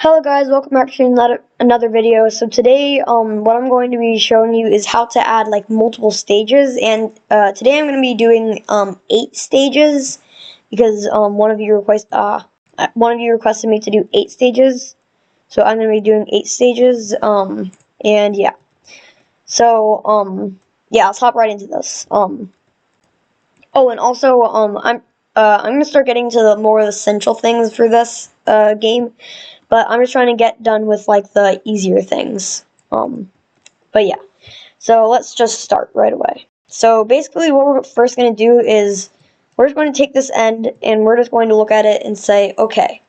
Hello guys, welcome back to another video. So today, what I'm going to be showing you is how to add like multiple stages, and today I'm going to be doing 8 stages because one of you requested me to do 8 stages, so I'm going to be doing 8 stages. And yeah, so yeah, let's hop right into this. Oh, and also I'm going to start getting to the more essential things for this game. But I'm just trying to get done with like the easier things. But yeah, so let's just start right away. So basically what we're first going to do is we're just going to take this end and we're just going to look at it and say, okay.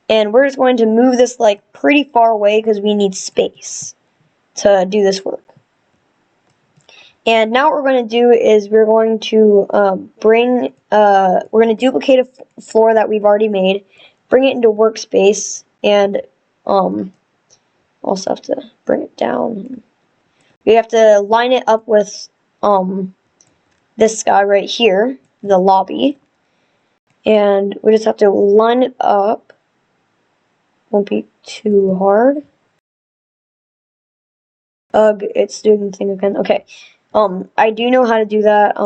And we're just going to move this like pretty far away because we need space to do this work. And now what we're going to do is we're going to we're going to duplicate a floor that we've already made, bring it into workspace, and also have to bring it down. We have to line it up with this guy right here, the lobby, and we just have to line it up. Won't be too hard. Ugh, it's doing the thing again. Okay. I do know how to do that.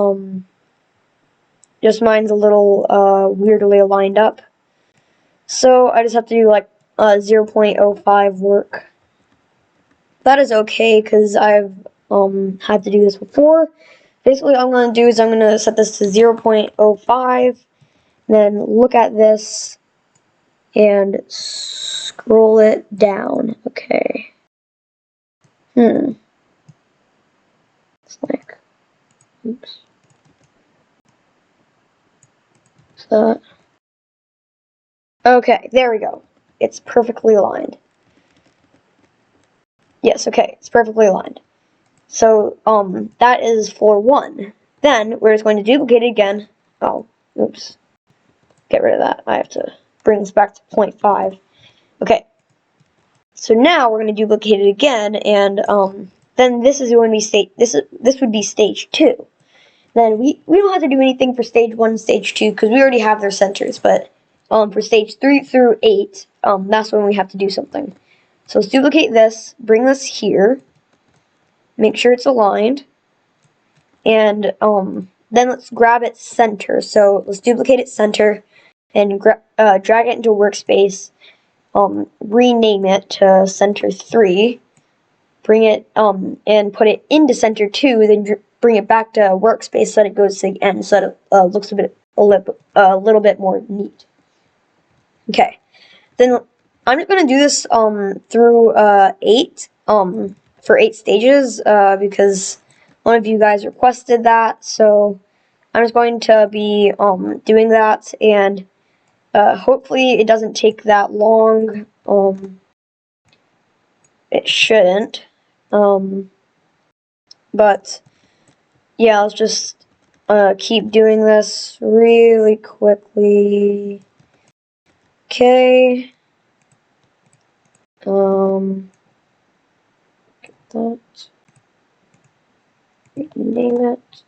Just mine's a little weirdly aligned up. So I just have to do like 0.05 work. That is okay because I've had to do this before. Basically what I'm going to do is I'm going to set this to 0.05, then look at this and scroll it down. Okay. It's like, oops. So, okay, there we go. It's perfectly aligned. Yes, okay, it's perfectly aligned. So, that is floor 1. Then, we're just going to duplicate it again. Oh, oops. Get rid of that. I have to bring this back to 0.5. Okay. So now we're going to duplicate it again, and, then this is going to be this would be stage 2. Then we don't have to do anything for stage 1 and stage 2, because we already have their centers, but, for stage 3 through 8, that's when we have to do something. So let's duplicate this, bring this here, make sure it's aligned, and then let's grab its center. So let's duplicate its center and drag it into workspace, rename it to center 3, bring it and put it into center 2, then bring it back to workspace so that it goes to the end, so that it looks a little bit more neat. Okay, then I'm just going to do this through 8 for 8 stages because one of you guys requested that, so I'm just going to be doing that, and hopefully it doesn't take that long. It shouldn't, but yeah, let's just keep doing this really quickly. Okay. Get that. Rename it.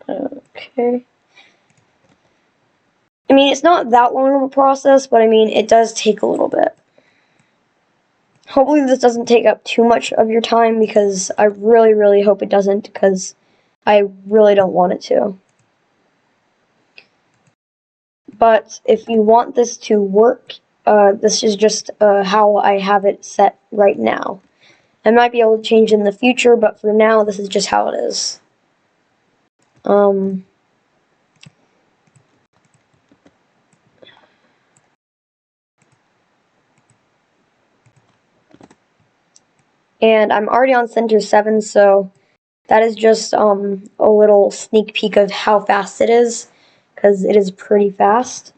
Okay. I mean, it's not that long of a process, but I mean, it does take a little bit. Hopefully this doesn't take up too much of your time, because I really, really hope it doesn't, because I really don't want it to. But if you want this to work, this is just how I have it set right now. I might be able to change in the future, but for now, this is just how it is. And I'm already on center 7, so that is just a little sneak peek of how fast it is, because it is pretty fast.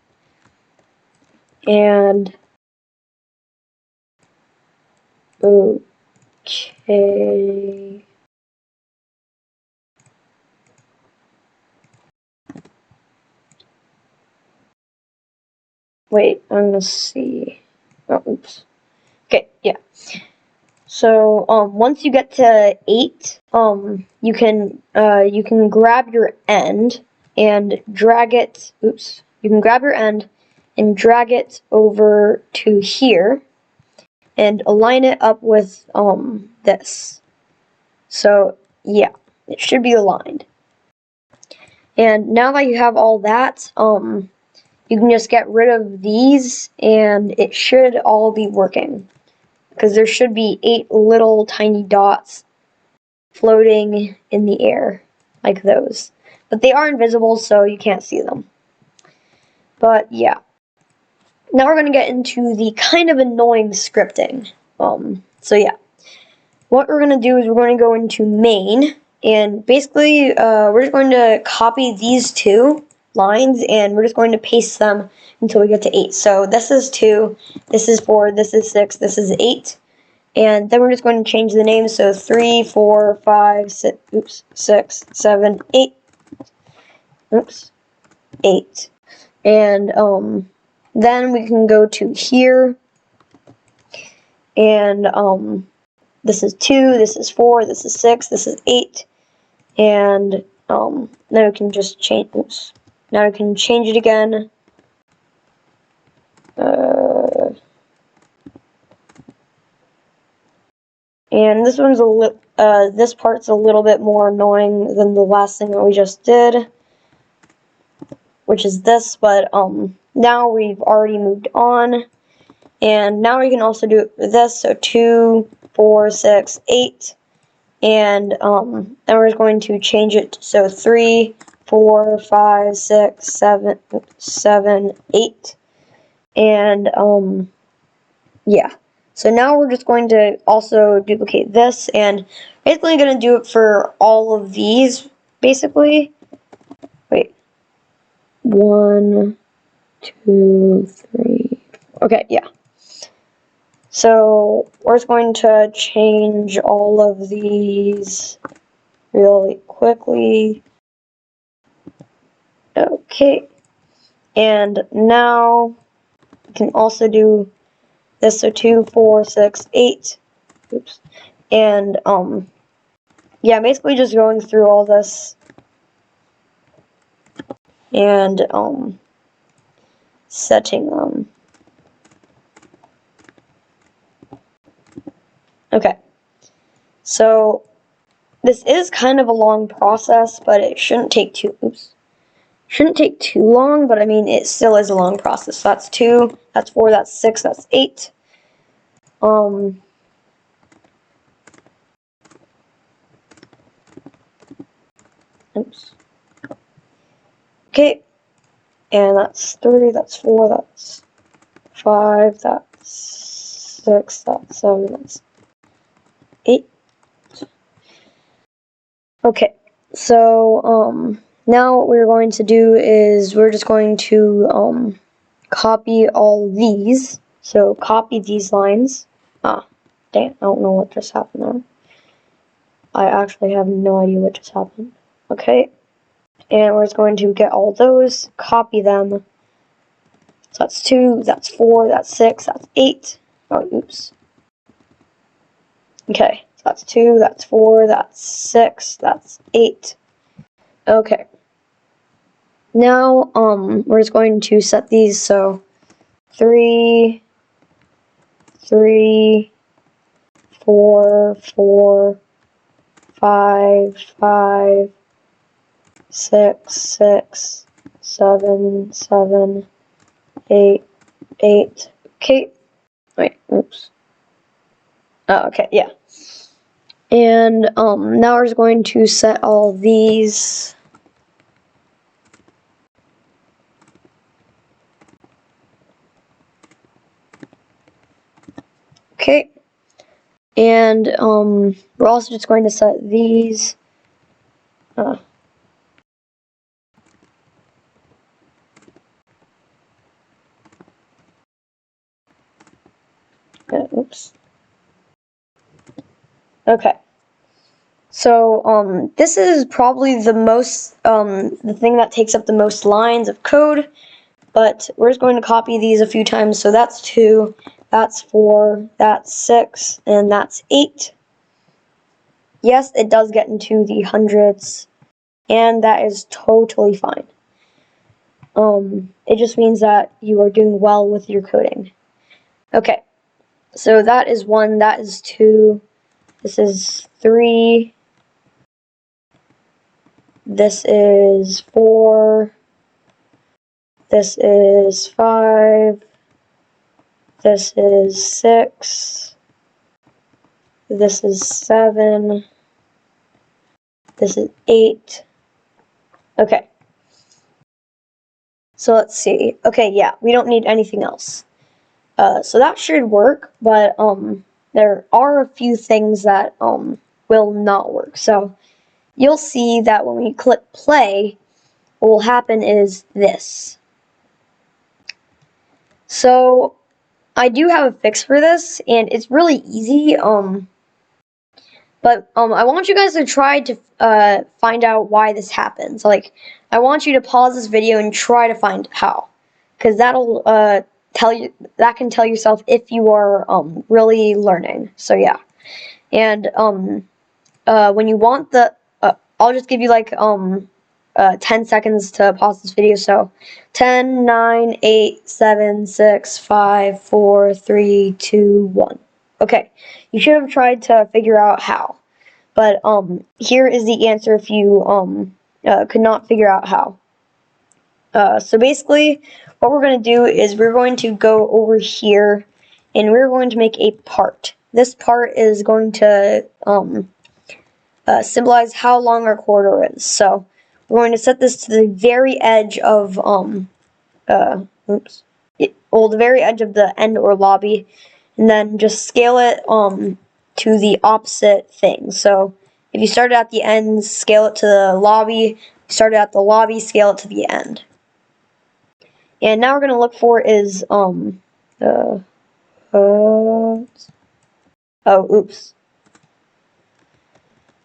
And okay. Wait, I'm gonna see. Oh, oops. Okay, yeah. So once you get to 8, you can grab your end and drag it. Oops. You can grab your end and drag it over to here and align it up with this. So yeah, it should be aligned. And now that you have all that, you can just get rid of these and it should all be working. Because there should be 8 little tiny dots floating in the air, like those. But they are invisible, so you can't see them. But yeah. Now we're going to get into the kind of annoying scripting. So yeah. What we're going to do is we're going to go into main, and basically we're just going to copy these 2 lines, and we're just going to paste them until we get to 8. So this is 2, this is 4, this is 6, this is 8. And then we're just going to change the name, so 3, 4, 5, 6, 7, 8. Oops, 8. And then we can go to here, and this is 2, this is 4, this is 6, this is 8, and now we can just change. Oops. Now we can change it again. And this one's this part's a little bit more annoying than the last thing that we just did, which is this. But now we've already moved on, and now we can also do it for this. So 2, 4, 6, 8, and then we're just going to change it. So 3, 4, 5, 6, 7, 8, and yeah. So now we're just going to also duplicate this, and basically going to do it for all of these, basically. Wait. 1, 2, 3. Okay, yeah. So we're just going to change all of these really quickly. Okay. And now we can also do this, so 2, 4, 6, 8. Oops. And yeah, basically just going through all this and setting them. Okay. So this is kind of a long process, but it shouldn't take too long, but I mean it still is a long process. So that's 2, that's 4, that's 6, that's 8. Oops. Okay. And that's 3, that's 4, that's 5, that's 6, that's 7, that's 8. Okay. So now what we're going to do is we're just going to copy all these. So copy these lines. Ah, damn, I don't know what just happened there. I actually have no idea what just happened. Okay. And we're just going to get all those, copy them. So that's 2, that's 4, that's 6, that's 8. Oh, oops. Okay, so that's 2, that's 4, that's 6, that's 8. Okay. Now, we're just going to set these, so 3, 3, 4, 4, 5, 5, 6, 6, 7, 7, 8, 8. Okay. Wait, oops. Oh, okay, yeah. And now we're just going to set all these. Okay. And we're also just going to set these. Oops. Okay. So this is probably the most the thing that takes up the most lines of code, but we're just going to copy these a few times. So that's 2, that's 4, that's 6, and that's 8. Yes, it does get into the hundreds, and that is totally fine. It just means that you are doing well with your coding. Okay, so that is 1, that is 2, this is 3, this is 4, this is 5, this is 6, this is 7, this is 8. Okay. So let's see. Okay, yeah, we don't need anything else. So that should work, but there are a few things that will not work. So you'll see that when we click play, what will happen is this. So I do have a fix for this, and it's really easy. But I want you guys to try to find out why this happens. Like, I want you to pause this video and try to find how, because that'll can tell yourself if you are really learning. So yeah, and when you want the, I'll just give you like 10 seconds to pause this video. So 10, 9, 8, 7, 6, 5, 4, 3, 2, 1. Okay, you should have tried to figure out how. But here is the answer if you could not figure out how. So basically, what we're going to do is we're going to go over here, and we're going to make a part. This part is going to symbolize how long our corridor is. So we're going to set this to the very edge of the very edge of the end or lobby, and then just scale it to the opposite thing. So if you started at the end, scale it to the lobby. Started at the lobby, scale it to the end. And now we're going to look for is oh, oops.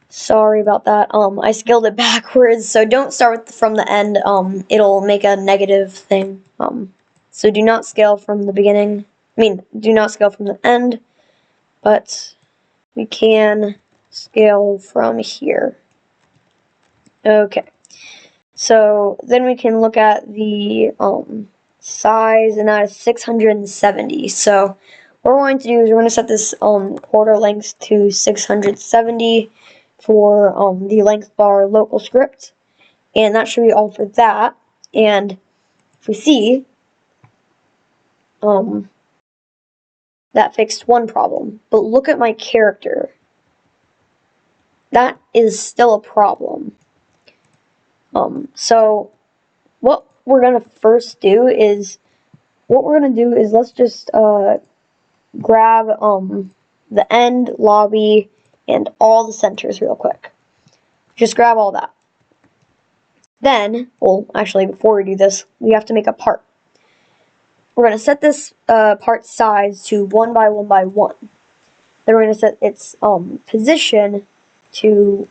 Sorry about that. I scaled it backwards, so don't start from the end. It'll make a negative thing. So do not scale from the beginning. Do not scale from the end, but we can scale from here. Okay. So then we can look at the size, and that is 670. So what we're going to do is we're going to set this quarter length to 670 for the length bar local script, and that should be all for that. And if we see, that fixed one problem, but look at my character. That is still a problem. So what we're gonna first do is, let's just grab the end, lobby, and all the centers real quick. Just grab all that. Then, well, actually, before we do this, we have to make a part. We're going to set this part size to 1 by 1 by 1. Then we're going to set its position to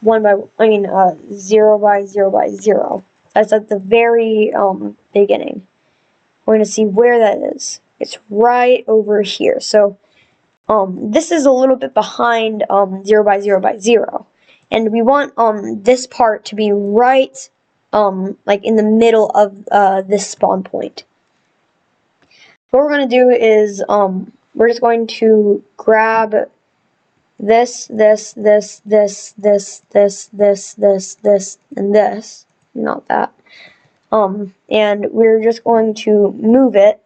0 by 0 by 0. That's at the very beginning. We're going to see where that is. It's right over here. So this is a little bit behind 0 by 0 by 0. And we want this part to be right like in the middle of this spawn point. What we're going to do is we're just going to grab this, and this, not that. And we're just going to move it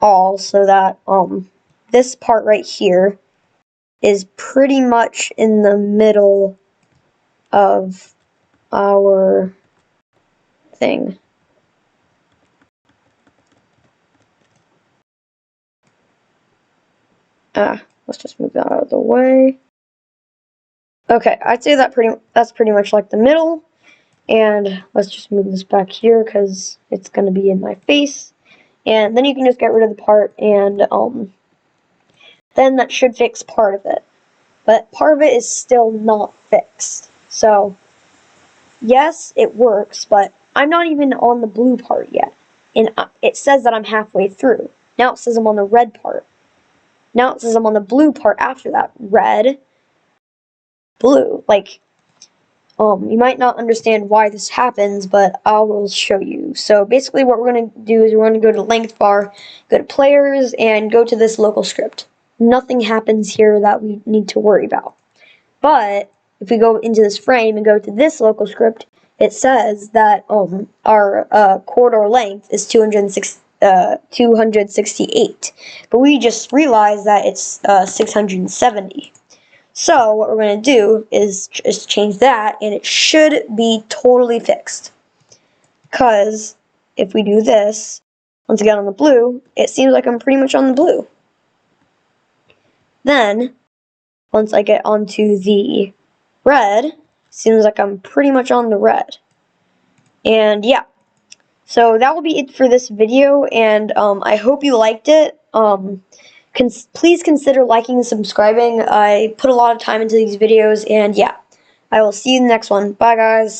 all so that this part right here is pretty much in the middle of our thing. Let's just move that out of the way. Okay, I'd say that's pretty much like the middle. And let's just move this back here because it's going to be in my face. And then you can just get rid of the part, and then that should fix part of it. But part of it is still not fixed. So, yes, it works, but I'm not even on the blue part yet. And it says that I'm halfway through. Now it says I'm on the red part. Now it says I'm on the blue part after that. Red, blue. Like, You might not understand why this happens, but I will show you. So basically what we're going to do is we're going to go to length bar, go to players, and go to this local script. Nothing happens here that we need to worry about. But if we go into this frame and go to this local script, it says that our corridor length is 268. But we just realized that it's 670. So what we're going to do is just change that, and it should be totally fixed. Because if we do this, once again on the blue, it seems like I'm pretty much on the blue. Then, once I get onto the red, seems like I'm pretty much on the red. And yeah, so that will be it for this video, and I hope you liked it. Please consider liking and subscribing. I put a lot of time into these videos, and yeah, I will see you in the next one. Bye, guys.